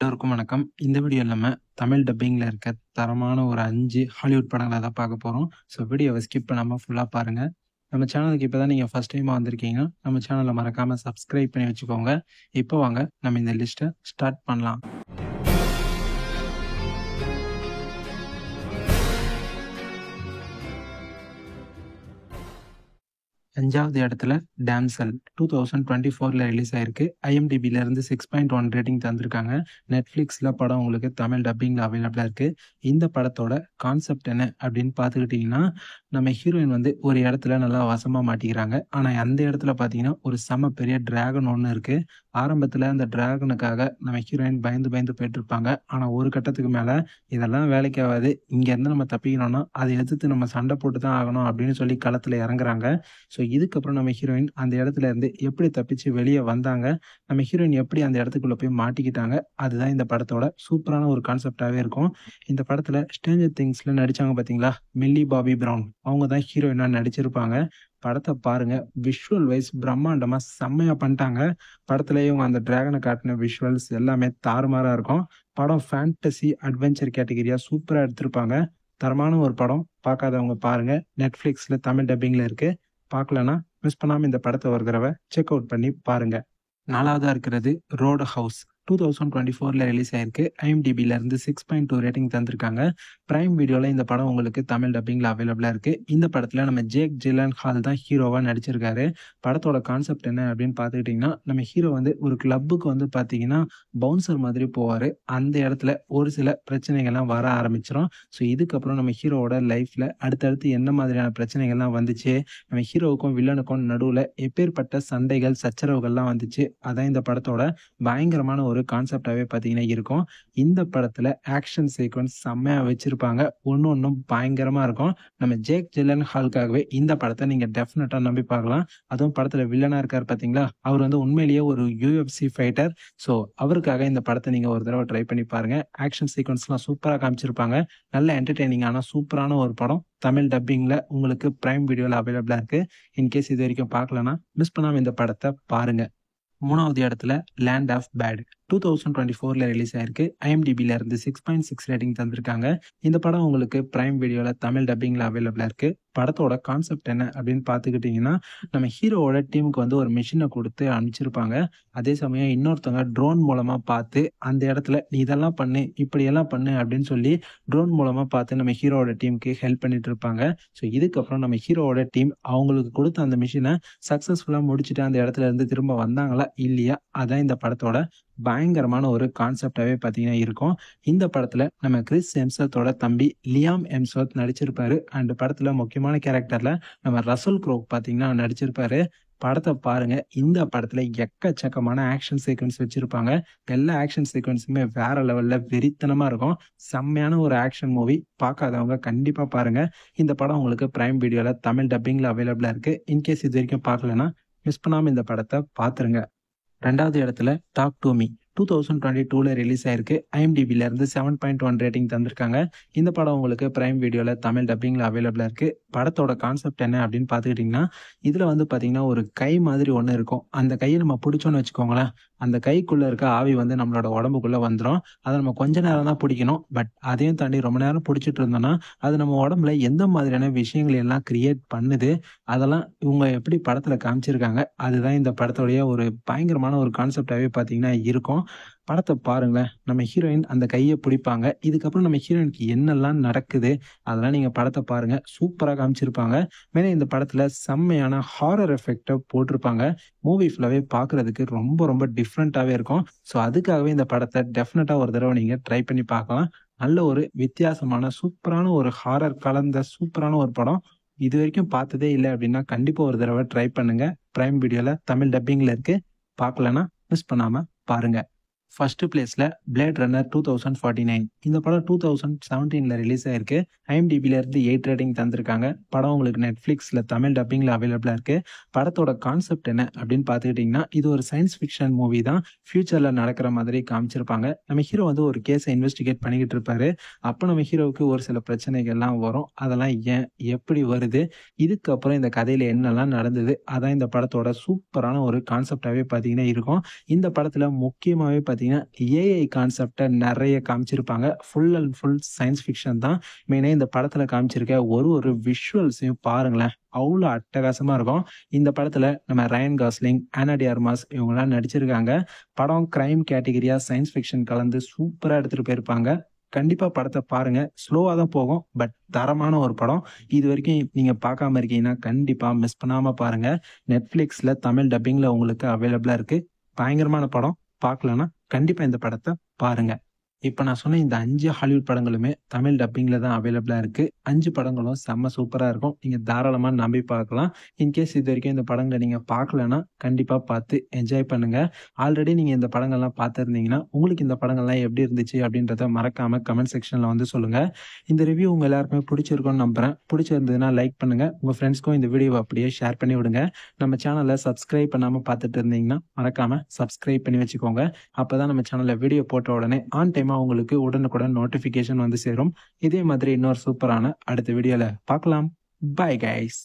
எல்லோருக்கும் வணக்கம். இந்த வீடியோல நம்ம தமிழ் டப்பிங்ல இருக்க தரமான ஒரு 5 ஹாலிவுட் படங்கள தான் பார்க்க போறோம். ஸோ வீடியோவ ஸ்கிப் பண்ணாம ஃபுல்லா பாருங்க. நம்ம சேனலுக்கு இப்ப தான் நீங்க ஃபர்ஸ்ட் டைமா வந்திருக்கீங்க. நம்ம சேனல மறக்காம சப்ஸ்கிரைப் பண்ணி வச்சுக்கோங்க. இப்போ வாங்க நம்ம இந்த லிஸ்ட்ட ஸ்டார்ட் பண்ணலாம். 5வது இடத்துல டாம்செல் 2024ல ரிலீஸ் ஆயிருக்கு. IMDbல இருந்து 6.1 ரேட்டிங் தந்திருக்காங்க. Netflixல படம் உங்களுக்கு தமிழ் டப்பிங்ல அவைலபிளா இருக்கு. இந்த படத்தோட கான்செப்ட் என்ன அப்படின்னு பார்த்துக்கிட்டிங்கன்னா, நம்ம ஹீரோயின் வந்து ஒரு இடத்துல நல்லா வசமா மாட்டிக்கிறாங்க. ஆனா அந்த இடத்துல பார்த்தீங்கன்னா, ஒரு செம பெரிய டிராகன் ஒண்ணு இருக்கு. ஆரம்பத்துல அந்த டிராகனுக்காக நம்ம ஹீரோயின் பயந்து பயந்து போயிட்டுருப்பாங்க. ஆனா ஒரு கட்டத்துக்கு மேல இதெல்லாம் வேலைக்கு ஆவாது. இங்கேருந்து நம்ம தப்பிக்கணும்னா, அதை எதிர்த்து நம்ம சண்டை போட்டு தான் ஆகணும் அப்படின்னு சொல்லி களத்துல இறங்குறாங்க. ஸோ இதுக்கப்புறம் நம்ம ஹீரோயின் அந்த இடத்துல இருந்து எப்படி தப்பிச்சு வெளியே வந்தாங்க, நம்ம ஹீரோயின் எப்படி அந்த இடத்துக்குள்ள போய் மாட்டிக்கிட்டாங்க, அதுதான் இந்த படத்தோட சூப்பரான ஒரு கான்செப்டாவே இருக்கும். இந்த படத்துல ஸ்ட்ரேஞ்சர் திங்ஸ்ல நடிச்சாங்க பார்த்தீங்களா, மில்லி பாபி பிரவுன் அவங்க தான் ஹீரோயினா நடிச்சிருப்பாங்க. படத்தை பாருங்க, விஷுவல் வைஸ் பிரம்மாண்டமா செம்மையா பண்ணிட்டாங்க. படத்துல இவங்க அந்த டிராகனை காட்டின விஷுவல்ஸ் எல்லாமே தாறுமாறா இருக்கும். படம் ஃபேண்டசி அட்வென்ச்சர் கேட்டகரியா சூப்பரா எடுத்திருப்பாங்க. தரமான ஒரு படம். பார்க்காதவங்க பாருங்க. நெட்ஃபிளிக்ஸ்ல தமிழ் டப்பிங்ல இருக்கு. பார்க்கலனா மிஸ் பண்ணாம இந்த படத்தை ஒரு தடவை செக் அவுட் பண்ணி பாருங்க. 4வதா இருக்கிறது ரோட் ஹவுஸ் 2024ல ரிலீஸ் ஆயிருக்கு. IMDbல இருந்து 6.2 ரேட்டிங் தந்திருக்காங்க. பிரைம் வீடியோல இந்த படம் உங்களுக்கு தமிழ் டப்பிங்ல அவைலபிளா இருக்கு. இந்த படத்துல நம்ம ஜேக் ஜிலன்ஹால் தான் ஹீரோவா நடிச்சிருக்காரு. படத்தோட கான்செப்ட் என்ன அப்படின்னு பார்த்துக்கிட்டிங்கன்னா, நம்ம ஹீரோ வந்து ஒரு கிளப்புக்கு வந்து பார்த்தீங்கன்னா பவுன்சர் மாதிரி போவாரு. அந்த இடத்துல ஒரு சில பிரச்சனைகள்லாம் வர ஆரம்பிச்சிடும். ஸோ இதுக்கப்புறம் நம்ம ஹீரோவோட லைஃப்ல அடுத்தடுத்து என்ன மாதிரியான பிரச்சனைகள்லாம் வந்துச்சு, நம்ம ஹீரோவுக்கும் வில்லனுக்கும் நடுவுல எப்பேற்பட்ட சண்டைகள் சச்சரவுகள்லாம் வந்துச்சு, அதான் இந்த படத்தோட பயங்கரமான ஒரு கான்செப்டாவே பார்த்தீங்கன்னா இருக்கும். இந்த படத்துல ஆக்ஷன் சீக்வன்ஸ் செம்மையா வச்சிருப்பாங்க. ஒன்னும் பயங்கரமா இருக்கும். நம்ம ஜேக் ஜிலன்ஹாலுக்காகவே இந்த படத்தை நீங்க டெஃபினட்டா நம்பி பார்க்கலாம். அதுவும் படத்துல வில்லனா இருக்காரு பார்த்தீங்களா, அவர் வந்து உண்மையிலேயே ஒரு UFC ஃபைட்டர். ஸோ அவருக்காக இந்த படத்தை நீங்க ஒரு தடவை ட்ரை பண்ணி பாருங்க. ஆக்ஷன் சீக்வன்ஸ்லாம் சூப்பரா காமிச்சிருப்பாங்க. நல்ல என்டர்டெய்னிங்கான சூப்பரான ஒரு படம். தமிழ் டப்பிங்ல உங்களுக்கு பிரைம் வீடியோல அவைலபிளா இருக்கு. இன்கேஸ் இது வரைக்கும் பார்க்கலனா மிஸ் பண்ணாம இந்த படத்தை பாருங்க. 3வது இடத்துல லேண்ட் ஆஃப் பேட் 2024ல ரிலீஸ் ஆயிருக்கு. IMDbல இருந்து 6.6 ரேட்டிங் தந்திருக்காங்க. இந்த படம் உங்களுக்கு பிரைம் வீடியோல தமிழ் டப்பிங்ல அவைலபிளா இருக்கு. படத்தோட கான்செப்ட் என்ன அப்படின்னு பார்த்துக்கிட்டிங்கன்னா, நம்ம ஹீரோவோட டீமுக்கு வந்து ஒரு மிஷினை கொடுத்து அனுப்பிச்சிருப்பாங்க. அதே சமயம் இன்னொருத்தவங்க ட்ரோன் மூலமா பார்த்து அந்த இடத்துல நீ இதெல்லாம் பண்ணு, இப்படியெல்லாம் பண்ணு அப்படின்னு சொல்லி ட்ரோன் மூலமா பார்த்து நம்ம ஹீரோவோட டீமுக்கு ஹெல்ப் பண்ணிட்டு இருப்பாங்க. ஸோ இதுக்கப்புறம் நம்ம ஹீரோவோட டீம் அவங்களுக்கு கொடுத்த அந்த மிஷினை சக்ஸஸ்ஃபுல்லாக முடிச்சுட்டு அந்த இடத்துல இருந்து திரும்ப வந்தாங்களா இல்லையா, அதான் இந்த படத்தோட பயங்கரமான ஒரு கான்செப்டாவே பார்த்தீங்கன்னா இருக்கும். இந்த படத்துல நம்ம கிறிஸ் ஹெம்ஸ்வர்த்தோட தம்பி லியாம் ஹெம்ஸ்வர்த் நடிச்சிருப்பாரு. அண்ட் படத்துல முக்கியமான கேரக்டர்ல நம்ம ரசல் க்ரோ பார்த்தீங்கன்னா நடிச்சிருப்பாரு. படத்தை பாருங்க. இந்த படத்துல எக்கச்சக்கமான ஆக்ஷன் சீக்வன்ஸ் வச்சிருப்பாங்க. எல்லா ஆக்ஷன் சீக்வன்ஸுமே வேற லெவல்ல வெறித்தனமா இருக்கும். செம்மையான ஒரு ஆக்ஷன் மூவி. பார்க்காதவங்க கண்டிப்பா பாருங்க. இந்த படம் உங்களுக்கு பிரைம் வீடியோல தமிழ் டப்பிங்ல அவைலபிளா இருக்கு. இன்கேஸ் இது வரைக்கும் பார்க்கலனா மிஸ் பண்ணாம இந்த படத்தை பார்த்துருங்க. 2வது இடத்துல டாக் டு மீ 2022ல ரிலீஸ் ஆயிருக்கு. IMDbல இருந்து 7.1 ரேட்டிங் தந்திருக்காங்க. இந்த படம் உங்களுக்கு பிரைம் வீடியோல தமிழ் டப்பிங்ல அவைலபிளா இருக்கு. படத்தோட கான்செப்ட் என்ன அப்படின்னு பார்த்துக்கிட்டிங்கன்னா, இதுல வந்து பார்த்தீங்கன்னா ஒரு கை மாதிரி ஒன்று இருக்கும். அந்த கையை நம்ம பிடிச்சோன்னு வச்சுக்கோங்களேன், அந்த கைக்குள்ள இருக்க ஆவி வந்து நம்மளோட உடம்புக்குள்ள வந்துடும். அதை நம்ம கொஞ்ச நேரம் தான் பிடிக்கணும். பட் அதையும் தாண்டி ரொம்ப நேரம் பிடிச்சிட்டு இருந்தோம்னா அது நம்ம உடம்புல எந்த மாதிரியான விஷயங்களை எல்லாம் கிரியேட் பண்ணுது, அதெல்லாம் இவங்க எப்படி படத்துல காமிச்சிருக்காங்க. அதுதான் இந்த படத்தோடைய ஒரு பயங்கரமான ஒரு கான்செப்டாவே பார்த்தீங்கன்னா இருக்கும். படத்தை பாருங்களேன். நம்ம ஹீரோயின் அந்த கையை பிடிப்பாங்க. இதுக்கப்புறம் நம்ம ஹீரோயினுக்கு என்னெல்லாம் நடக்குது அதெல்லாம் நீங்க படத்தை பாருங்க. சூப்பரா காமிச்சிருப்பாங்க. மேலே இந்த படத்துல செம்மையான ஹாரர் எஃபெக்டை போட்டிருப்பாங்க. மூவி ஃபுல்லாவே பார்க்கறதுக்கு ரொம்ப ரொம்ப டிஃப்ரெண்ட்டாவே இருக்கும். ஸோ அதுக்காகவே இந்த படத்தை டெஃபினட்டா ஒரு தடவை நீங்க ட்ரை பண்ணி பார்க்கலாம். நல்ல ஒரு வித்தியாசமான சூப்பரான ஒரு ஹாரர் கலந்த சூப்பரான ஒரு படம். இது வரைக்கும் பார்த்ததே இல்லை அப்படின்னா கண்டிப்பா ஒரு தடவை ட்ரை பண்ணுங்க. பிரைம் வீடியோல தமிழ் டப்பிங்ல இருக்கு. பார்க்கலனா மிஸ் பண்ணாம பாருங்க. ஃபர்ஸ்ட் பிளேஸ்ல பிளேட் ரன்னர் 2049. இந்த படம் 2017ல ரிலீஸ் ஆயிருக்கு. IMDbல இருந்து 8 ரேட்டிங் தந்திருக்காங்க. படம் உங்களுக்கு நெட்ஃபிளிக்ஸ்ல தமிழ் டப்பிங்ல அவைலபிளா இருக்கு. படத்தோட கான்செப்ட் என்ன அப்படின்னு பார்த்துக்கிட்டிங்கன்னா, இது ஒரு சயின்ஸ் ஃபிக்ஷன் மூவி தான். ஃபியூச்சர்ல நடக்கிற மாதிரி காமிச்சிருப்பாங்க. நம்ம ஹீரோ வந்து ஒரு கேஸை இன்வெஸ்டிகேட் பண்ணிக்கிட்டு இருப்பாரு. அப்போ நம்ம ஹீரோவுக்கு ஒரு சில பிரச்சனைகள்லாம் வரும். அதெல்லாம் ஏன் எப்படி வருது, இதுக்கப்புறம் இந்த கதையில என்னெல்லாம் நடந்தது, அதான் இந்த படத்தோட சூப்பரான ஒரு கான்செப்டாவே பார்த்தீங்கன்னா இருக்கும். இந்த படத்துல முக்கியமாவே பார்த்தீங்கன்னா ஏஐ கான்செப்டை நிறைய காமிச்சிருப்பாங்க. Full and full science fiction தான். மெயினாக இந்த படத்தில் காமிச்சிருக்க ஒரு விஷுவல்ஸையும் பாருங்களேன், அவ்வளோ அட்டகாசமாக இருக்கும். இந்த படத்தில் நம்ம ரயன் காஸ்லிங், ஆனா டி ஆர்மாஸ் இவங்கெல்லாம் நடிச்சிருக்காங்க. படம் கிரைம் கேட்டகரியாக சயின்ஸ் ஃபிக்ஷன் கலந்து சூப்பராக எடுத்துகிட்டு போயிருப்பாங்க. கண்டிப்பா படத்தை பாருங்க. ஸ்லோவா தான் போகும், பட் தரமான ஒரு படம். இது வரைக்கும் நீங்க பார்க்காம இருக்கீங்கன்னா கண்டிப்பா மிஸ் பண்ணாம பாருங்க. நெட்ஃபிளிக்ஸ்ல தமிழ் டப்பிங்ல உங்களுக்கு அவைலபிளா இருக்கு. பயங்கரமான படம். பார்க்கலன்னா கண்டிப்பா இந்த படத்தை பாருங்க. இப்ப நான் சொன்ன இந்த 5 ஹாலிவுட் படங்களுமே தமிழ் டப்பிங்ல தான் அவைலபிளா இருக்கு. 5 படங்களும் செம்ம சூப்பரா இருக்கும். நீங்க தாராளமா நம்பி பார்க்கலாம். இன்கேஸ் இது வரைக்கும் இந்த படங்களை நீங்க பார்க்கலன்னா கண்டிப்பா பார்த்து என்ஜாய் பண்ணுங்க. ஆல்ரெடி நீங்க இந்த படங்கள்லாம் பார்த்துருந்தீங்கன்னா உங்களுக்கு இந்த படங்கள்லாம் எப்படி இருந்துச்சு அப்படின்றத மறக்காம கமெண்ட் செக்ஷன்ல வந்து சொல்லுங்க. இந்த ரிவ்யூ உங்க எல்லாருக்குமே பிடிச்சிருக்கும்னு நம்புறேன். பிடிச்சிருந்ததுன்னா லைக் பண்ணுங்க. உங்க ஃப்ரெண்ட்ஸ்க்கும் இந்த வீடியோவை அப்படியே ஷேர் பண்ணி விடுங்க. நம்ம சேனலை சப்ஸ்கிரைப் பண்ணாம பார்த்துட்டு இருந்தீங்கன்னா மறக்காம சப்ஸ்கிரைப் பண்ணி வச்சுக்கோங்க. அப்பதான் நம்ம சேனல்ல வீடியோ போட்ட உடனே ஆன் டைமா உங்களுக்கு உடனுக்குடன் நோட்டிபிகேஷன் வந்து சேரும். இதே மாதிரி இன்னொரு சூப்பரான அடுத்த வீடியோல பார்க்கலாம். Bye guys.